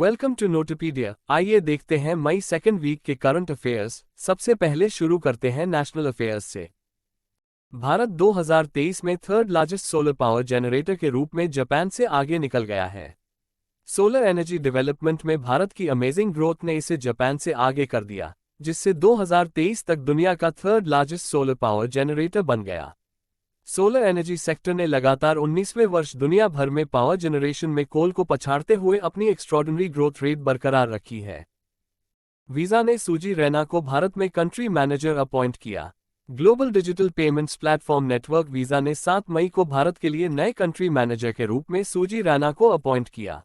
Welcome to नोटपीडिया। आइए देखते हैं मई सेकेंड वीक के करंट अफेयर्स। सबसे पहले शुरू करते हैं नेशनल अफेयर्स से। भारत 2023 में third largest solar power generator के रूप में जापान से आगे निकल गया है। सोलर एनर्जी डेवलपमेंट में भारत की अमेजिंग ग्रोथ ने इसे जापान से आगे कर दिया, जिससे 2023 तक दुनिया का third largest solar power generator बन गया। सोलर एनर्जी सेक्टर ने लगातार 19वें वर्ष दुनिया भर में पावर जनरेशन में कोल को पछाड़ते हुए अपनी एक्स्ट्रॉर्डिनरी ग्रोथ रेट बरकरार रखी है। वीजा ने सूजी रैना को भारत में कंट्री मैनेजर अपॉइंट किया। Global digital payments platform network visa ने 7 मई को भारत के लिए नए कंट्री मैनेजर के रूप में सूजी रैना को अपॉइंट किया।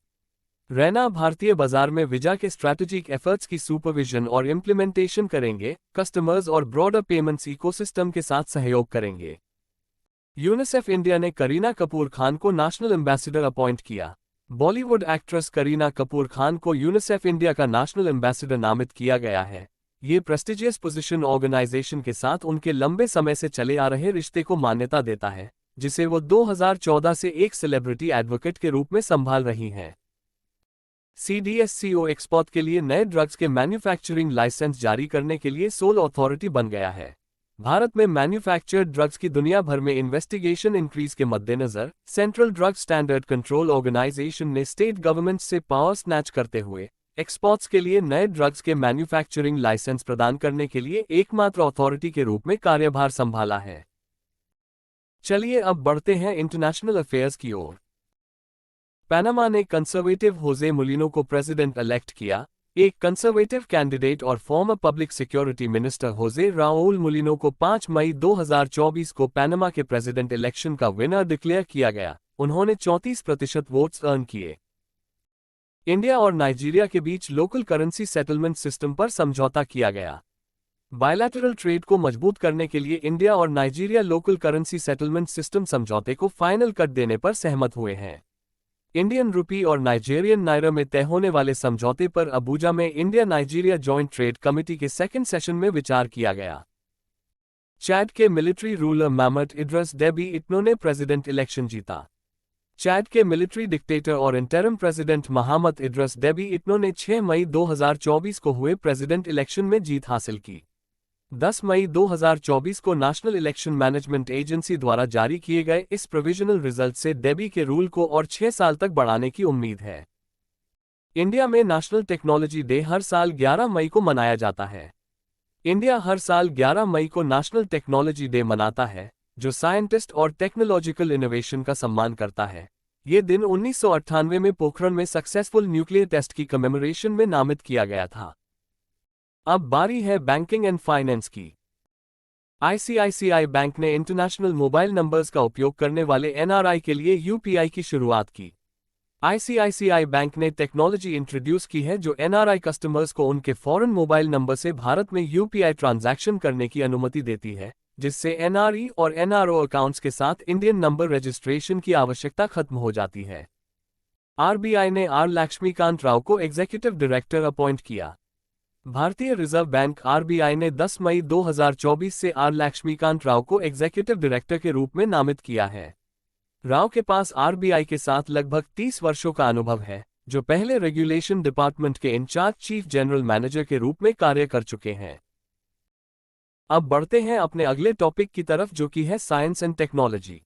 रैना भारतीय बाजार में वीजा के स्ट्रैटेजिक एफर्ट्स की सुपरविजन और इम्प्लीमेंटेशन करेंगे, कस्टमर्स और ब्रॉडर पेमेंट्स इकोसिस्टम के साथ सहयोग करेंगे। यूनिसेफ इंडिया ने करीना कपूर खान को नेशनल एम्बेसडर अपॉइंट किया। बॉलीवुड एक्ट्रेस करीना कपूर खान को यूनिसेफ इंडिया का नेशनल एम्बेसडर नामित किया गया है। ये प्रेस्टिजियस पोजीशन ऑर्गेनाइजेशन के साथ उनके लंबे समय से चले आ रहे रिश्ते को मान्यता देता है, जिसे वो 2014 से एक सेलिब्रिटी एडवोकेट के रूप में संभाल रही हैं। CDSCO एक्सपोर्ट के लिए नए ड्रग्स के मैन्युफैक्चरिंग लाइसेंस जारी करने के लिए सोल अथॉरिटी बन गया है। भारत में मैन्युफैक्चर्ड ड्रग्स की दुनिया भर में इन्वेस्टिगेशन इंक्रीज के मद्देनजर central drug standard control organisation ने स्टेट गवर्नमेंट से पावर स्नैच करते हुए एक्सपोर्ट्स के लिए नए ड्रग्स के मैन्युफैक्चरिंग लाइसेंस प्रदान करने के लिए एकमात्र अथॉरिटी के रूप में कार्यभार संभाला है। चलिए अब बढ़ते हैं इंटरनेशनल अफेयर्स की ओर। पनामा ने कंजर्वेटिव होजे मुलिनो को प्रेसिडेंट इलेक्ट किया। एक कंजर्वेटिव कैंडिडेट और former public security minister Jose Raul Mulino को 5 मई 2024 को पनामा के प्रेसिडेंट इलेक्शन का विनर डिक्लेयर किया गया। उन्होंने 34% वोट्स अर्न किए। इंडिया और नाइजीरिया के बीच लोकल करेंसी सेटलमेंट सिस्टम पर समझौता किया गया। बायलैटरल ट्रेड को मजबूत करने के लिए इंडिया और Nigeria local currency settlement system समझौते को फाइनल कर देने पर सहमत हुए हैं। इंडियन रुपी और नाइजीरियन नायरा में तय होने वाले समझौते पर अबुजा में India Nigeria joint trade committee के सेकंड सेशन में विचार किया गया। चैड के military ruler Mohammed Idriss Deby Itno ने प्रेसिडेंट इलेक्शन जीता। चैड के मिलिट्री डिक्टेटर और interim president Mohammed Idriss Deby Itno ने 6 मई 2024 को हुए प्रेसिडेंट इलेक्शन में जीत हासिल की। 10 मई 2024 को नेशनल इलेक्शन मैनेजमेंट एजेंसी द्वारा जारी किए गए इस प्रोविजनल रिजल्ट से डेबी के रूल को और 6 साल तक बढ़ाने की उम्मीद है। इंडिया में नेशनल टेक्नोलॉजी डे हर साल 11 मई को मनाया जाता है। इंडिया हर साल 11 मई को नेशनल टेक्नोलॉजी डे मनाता है, जो साइंटिस्ट और टेक्नोलॉजिकल इनोवेशन का सम्मान करता है। ये दिन 1998 में पोखरण में सक्सेसफुल न्यूक्लियर टेस्ट की कमेमोरेशन में नामित किया गया था। अब बारी है बैंकिंग एंड फाइनेंस की। ICICI बैंक ने इंटरनेशनल मोबाइल नंबर्स का उपयोग करने वाले NRI के लिए UPI की शुरुआत की। ICICI बैंक ने टेक्नोलॉजी इंट्रोड्यूस की है जो NRI कस्टमर्स को उनके फॉरेन मोबाइल नंबर से भारत में UPI ट्रांजैक्शन करने की अनुमति देती है, जिससे NRE और NRO अकाउंट्स के साथ इंडियन नंबर रजिस्ट्रेशन की आवश्यकता खत्म हो जाती है। RBI ने R लक्ष्मीकांत राव को एग्जीक्यूटिव डायरेक्टर अपॉइंट किया। भारतीय रिजर्व बैंक RBI ने 10 मई 2024 से R लक्ष्मीकांत राव को एग्जीक्यूटिव डायरेक्टर के रूप में नामित किया है। राव के पास RBI के साथ लगभग 30 वर्षों का अनुभव है, जो पहले रेगुलेशन डिपार्टमेंट के इंचार्ज चीफ जनरल मैनेजर के रूप में कार्य कर चुके हैं। अब बढ़ते हैं अपने अगले टॉपिक की तरफ, जो कि है science and technology.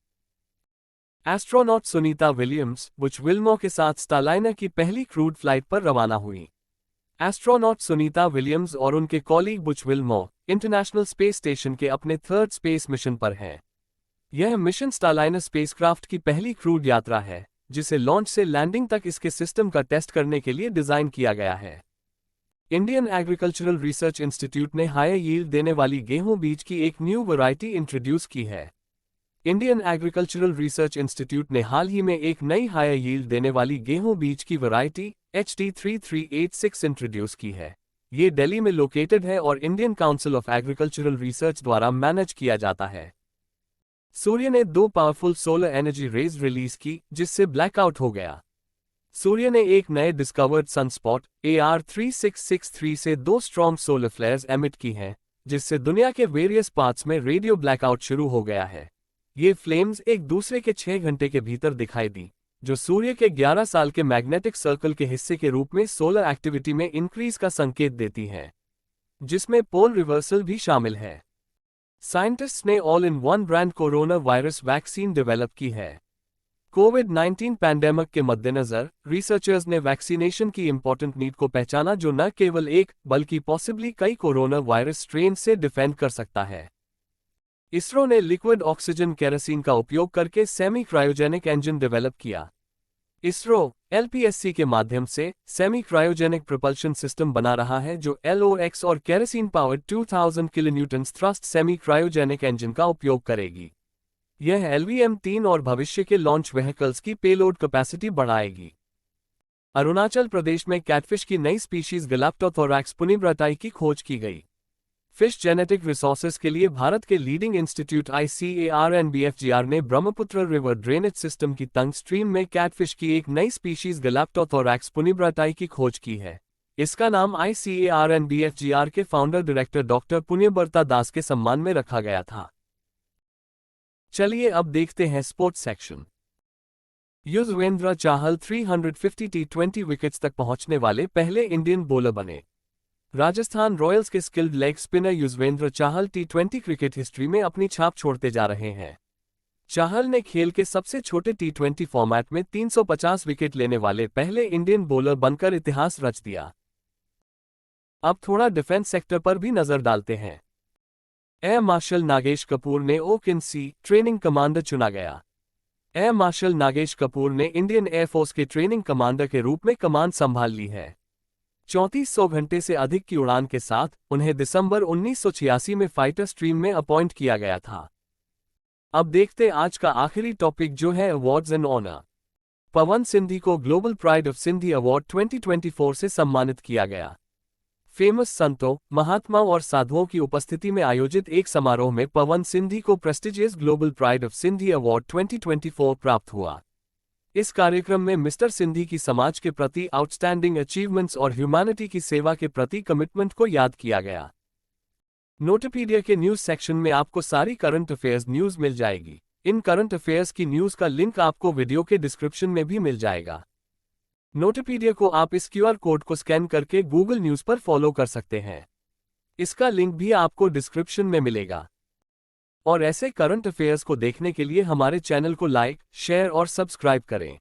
Astronaut Sunita Williams Butch Wilmore के साथ स्टारलाइनर की पहली क्रूड फ्लाइट पर रवाना हुई। एस्ट्रोनॉट सुनीता विलियम्स और उनके colleague Butch Wilmore international space station के अपने थर्ड स्पेस मिशन पर हैं। यह मिशन स्टारलाइनर स्पेसक्राफ्ट की पहली क्रूड यात्रा है, जिसे लॉन्च से लैंडिंग तक इसके सिस्टम का टेस्ट करने के लिए डिजाइन किया गया है। इंडियन एग्रीकल्चरल रिसर्च इंस्टीट्यूट ने हाई यील्ड देने वाली गेहूं बीज की एक न्यू वैरायटी इंट्रोड्यूस की है। इंडियन एग्रीकल्चरल रिसर्च इंस्टीट्यूट ने हाल ही में एक नई हाई यील्ड देने वाली गेहूं बीज की वैरायटी HD3386 इंट्रोड्यूस की है। ये दिल्ली में लोकेटेड है और Indian council of agricultural research द्वारा मैनेज किया जाता है। सूर्य ने 2 powerful solar energy rays release की, जिससे ब्लैकआउट हो गया। सूर्य ने एक नए डिस्कवर्ड सनस्पॉट AR3663 से 2 स्ट्रॉन्ग सोलर फ्लेयर्स एमिट की हैं, जिससे दुनिया के वेरियस पार्ट्स में रेडियो ब्लैकआउट शुरू हो गया है। ये फ्लेम्स एक दूसरे के 6 घंटे के भीतर दिखाई दी। जो सूर्य के 11 साल के मैग्नेटिक सर्कल के हिस्से के रूप में सोलर एक्टिविटी में इंक्रीज का संकेत देती हैं, जिसमें पोल रिवर्सल भी शामिल है। साइंटिस्ट्स ने all in one brand corona virus vaccine develop की है। कोविड-19 पैंडेमिक के मद्देनजर रिसर्चर्स ने वैक्सीनेशन की इंपॉर्टेंट नीड को पहचाना, जो न केवल एक बल्कि पॉसिबली कई कोरोना वायरस स्ट्रेन से डिफेंड कर सकता है। इसरो ने लिक्विड ऑक्सीजन केरोसिन का उपयोग करके सेमी क्रायोजेनिक इंजन डेवलप किया। इसरो एलपीएससी के माध्यम से सेमी क्रायोजेनिक प्रोपल्शन सिस्टम बना रहा है, जो एलओएक्स और kerosene powered 2000 kilonewton thrust semi cryogenic engine का उपयोग करेगी। यह LVM-3 और भविष्य के लॉन्च व्हीकल्स की पेलोड कैपेसिटी बढ़ाएगी। अरुणाचल प्रदेश में कैटफिश की नई स्पीशीज गैलेप्टोथोरैक्स पुनिब्राटाई की खोज की गई। फिश जेनेटिक रिसोर्सेज के लिए भारत के लीडिंग इंस्टीट्यूट ICAR&BFGR ने ब्रह्मपुत्र रिवर ड्रेनेज सिस्टम की तंग स्ट्रीम में कैटफिश की एक नई स्पीशीज गैलेप्टोथोरैक्स पुनिब्राटाई की खोज की है। इसका नाम ICAR&BFGR के फाउंडर डायरेक्टर डॉक्टर पुण्यबर्ता दास के सम्मान में रखा गया था। चलिए अब देखते हैं स्पोर्ट्स सेक्शन। युजवेंद्र चाहल 350 T20 विकेट्स तक पहुंचने वाले पहले इंडियन बॉलर बने। राजस्थान रॉयल्स के स्किल्ड लेग स्पिनर युजवेंद्र चाहल T20 क्रिकेट हिस्ट्री में अपनी छाप छोड़ते जा रहे हैं। चाहल ने खेल के सबसे छोटे T20 फॉर्मेट में 350 विकेट लेने वाले पहले इंडियन बॉलर बनकर इतिहास रच दिया। अब थोड़ा डिफेंस सेक्टर पर भी नजर डालते हैं। एयर मार्शल नागेश कपूर ने OKC ट्रेनिंग कमांडर चुना गया। एयर मार्शल नागेश कपूर ने इंडियन एयरफोर्स के ट्रेनिंग कमांडर के रूप में कमान संभाल ली है। 3400 घंटे से अधिक की उड़ान के साथ उन्हें दिसंबर 1986 में फाइटर स्ट्रीम में अपॉइंट किया गया था। अब देखते आज का आखिरी टॉपिक, जो है अवार्ड्स एंड ऑनर। पवन सिंधी को global pride of Sindhi award 2024 से सम्मानित किया गया। फेमस संतों, महात्माओं और साधुओं की उपस्थिति में आयोजित एक समारोह में पवन सिंधी को prestigious global pride of Sindhi award 2024 प्राप्त हुआ। इस कार्यक्रम में मिस्टर सिंधी की समाज के प्रति आउटस्टैंडिंग अचीवमेंट्स और ह्यूमैनिटी की सेवा के प्रति कमिटमेंट को याद किया गया। नोटपीडिया के न्यूज सेक्शन में आपको सारी करंट अफेयर्स न्यूज मिल जाएगी। इन करंट अफेयर्स की न्यूज का लिंक आपको वीडियो के डिस्क्रिप्शन में भी मिल जाएगा। नोटपीडिया को आप इस QR कोड को स्कैन करके गूगल न्यूज पर फॉलो कर सकते हैं। इसका लिंक भी आपको डिस्क्रिप्शन में मिलेगा। और ऐसे करंट अफेयर्स को देखने के लिए हमारे चैनल को लाइक, शेयर और सब्सक्राइब करें।